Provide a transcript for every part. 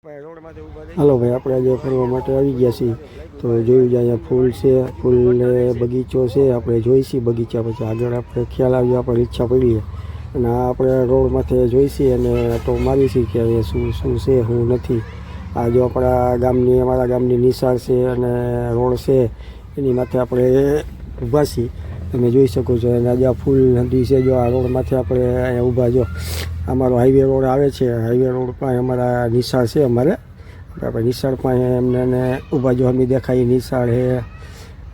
હાલો ભાઈ, આપણે આજે ફરવા માટે આવી ગયા છીએ. તો જોયું જાય અહીંયા ફૂલ છે, ફૂલને બગીચો છે. આપણે જોઈશી બગીચા, પછી આગળ આપણે ખ્યાલ આવ્યો, આપણે ઈચ્છા પડીએ અને આ આપણે રોડ માથે જોઈશી અને તો મારીશી કે અહીંયા શું શું છે, શું નથી. આ જો આપણા ગામની, અમારા ગામની નિશાળ છે અને રોડ છે, એની માથે આપણે ઊભા છીએ. તમે જોઈ શકો છો. અને આજે આ ફૂલ નદી છે. જો આ રોડ માથે આપણે અહીંયા ઊભા. જો અમારો હાઈવે રોડ આવે છે. હાઈવે રોડ પાસે અમારા નિશાળ છે. અમારે આપણે નિશાળ પાસે એમને ઊભા જો અમે દેખાય નિશાળ છે.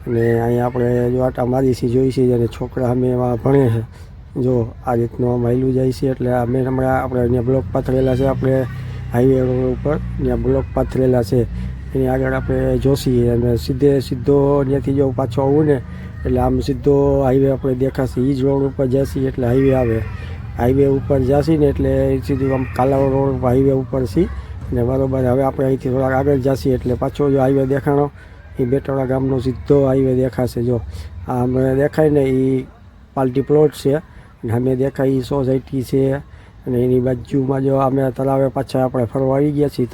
અને અહીંયા આપણે જો આટા મારીશી જોઈશી અને છોકરા અમે એમાં ભણે છે. જો આ રીતનું આમ હાલ્યું જાય છે. એટલે અમે હમણાં આપણે અહીંયા બ્લોક પાથરેલા છે. આપણે હાઈવે રોડ ઉપર ત્યાં બ્લોક પાથરેલા છે. એની આગળ આપણે જોશી અને સીધો ત્યાંથી જો પાછો આવું ને એટલે આમ સીધો હાઈવે આપણે દેખાશે. એ જ રોડ ઉપર જશી એટલે હાઈવે આવે. હાઈવે ઉપર જશી ને એટલે સીધું આમ કાલાવડ રોડ હાઈવે ઉપર છીએ અને બરાબર. હવે આપણે અહીંથી થોડાક આગળ જશી એટલે પાછો જો હાઈવે દેખાણો એ બેટોડા ગામનો સીધો હાઈવે દેખાશે. જો આ અમે દેખાય ને એ પાલટી પ્લોટ છે અને અમે દેખાય એ સોસાયટી છે. અને એની બાજુમાં જો અમે તળાવે પાછા આપણે ફરવા આવી ગયા છીએ.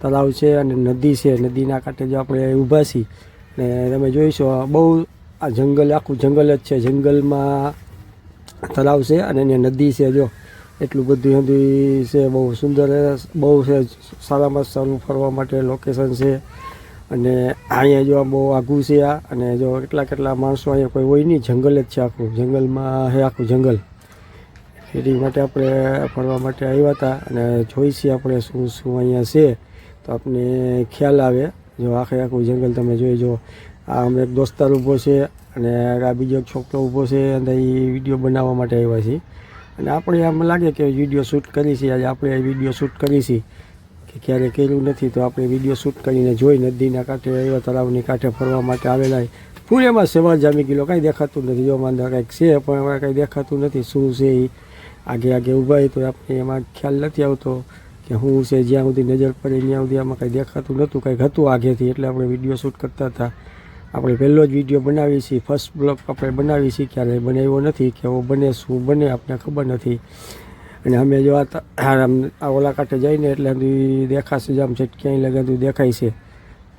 તળાવ છે અને નદી છે. નદીના કાંઠે જો આપણે ઊભા છીએ ને તમે જોઈશો બહુ આ જંગલ, આખું જંગલ જ છે. જંગલમાં તળાવ છે અને એને નદી છે. જો એટલું બધું છે. બહુ સુંદર, બહુ છે. સારામાં સારું ફરવા માટે લોકેશન છે. અને અહીંયા જો બહુ આઘું છે આ. અને જો કેટલા માણસો અહીંયા કોઈ હોય નહીં, જંગલ જ છે આખું. જંગલમાં છે આખું જંગલ. એની માટે આપણે ફરવા માટે આવ્યા હતા અને જોઈશી આપણે શું શું અહીંયા છે તો આપણને ખ્યાલ આવે. જો આખું જંગલ તમે જોઈ. જો આ અમે એક દોસ્તાર ઊભો છે અને આ બીજો એક છોકરો ઊભો છે અને એ વિડીયો બનાવવા માટે આવ્યા છીએ. અને આપણે આમ લાગે કે વિડીયો શૂટ કરી છીએ. આજે આપણે વિડીયો શૂટ કરી છીએ કે ક્યારે કર્યું નથી તો આપણે વિડીયો શૂટ કરીને જોઈ. નદીના કાંઠે આવ્યા, તળાવની કાંઠે ફરવા માટે આવેલા. ફૂલ એમાં સેવા જામી ગયેલો, કાંઈ દેખાતું નથી. જો માંદા કંઈક છે પણ એમાં કંઈ દેખાતું નથી શું છે. એ આગે ઊભા તો આપણે એમાં ખ્યાલ નથી આવતો કે શું છે. જ્યાં સુધી નજર પડે ત્યાં સુધી આમાં કંઈ દેખાતું નહોતું. કંઈક હતું આગેથી એટલે આપણે વિડીયો શૂટ કરતા હતા. આપણે પહેલો જ વિડીયો બનાવી છીએ. ફર્સ્ટ બ્લોગ આપણે બનાવી છીએ. ક્યારેય બનાવ્યો નથી. કેવો બને, શું બને આપણને ખબર નથી. અને અમે જો આ ઓલા કાંઠે જઈને એટલે દેખાશે જ આમ છે ક્યાંય લગાતું દેખાય છે.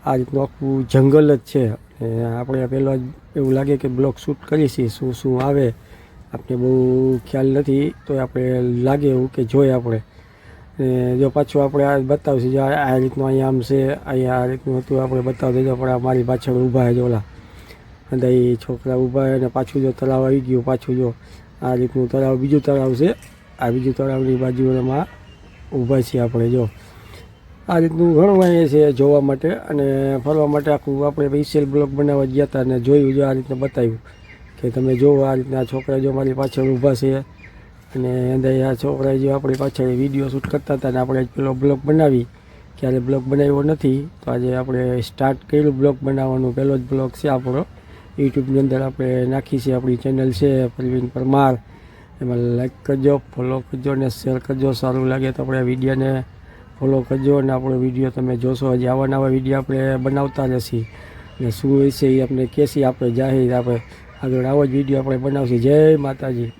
આ રીતનું આખું જંગલ જ છે. અને આપણે પહેલો જ એવું લાગે કે બ્લોગ શૂટ કરી છીએ. શું શું આવે આપણે બહુ ખ્યાલ નથી તો આપણે લાગે એવું કે જોઈએ આપણે. જો પાછું આપણે આ બતાવશું. જો આ રીતનું અહીંયા આમ છે, અહીંયા આ રીતનું હતું આપણે બતાવતા. જો પણ મારી પાછળ ઊભા છે ઓલા અને એ છોકરા ઊભા અને પાછું જો તળાવ આવી ગયું. પાછું જો આ રીતનું તળાવ, બીજું તળાવ છે. આ બીજું તળાવની બાજુમાં ઊભા છીએ આપણે. જો આ રીતનું ઘણું અહીંયા છે જોવા માટે અને ફરવા માટે. આખું આપણે સ્પેશિયલ બ્લોગ બનાવવા ગયા હતા અને જોયું. જો આ રીતના બતાવ્યું કે તમે જુઓ આ રીતના છોકરા જો મારી પાછળ ઊભા છે અને અંદર આ છોકરા જો આપણી પાછળ વિડીયો શૂટ કરતા હતા. અને આપણે પેલો બ્લોગ બનાવી, ક્યારે બ્લોગ બનાવ્યો નથી તો આજે આપણે સ્ટાર્ટ કર્યું બ્લોગ બનાવવાનું. પહેલો જ બ્લોગ છે આપણો. યુટ્યુબની અંદર આપણે નાખી છે. આપણી ચેનલ છે પ્રવીણ પરમાર. એમાં લાઈક કરજો, ફોલો કરજો અને શેર કરજો. સારું લાગે તો આપણે વિડીયોને ફોલો કરજો અને આપણો વિડીયો તમે જોશો. હજી આવા નવા વિડીયો આપણે બનાવતા રહેશી અને શું હોય છે એ આપણે કહેશી. આપણે જાહેર આપણે આગળ આવો જ વિડીયો આપણે બનાવશું. જય માતાજી.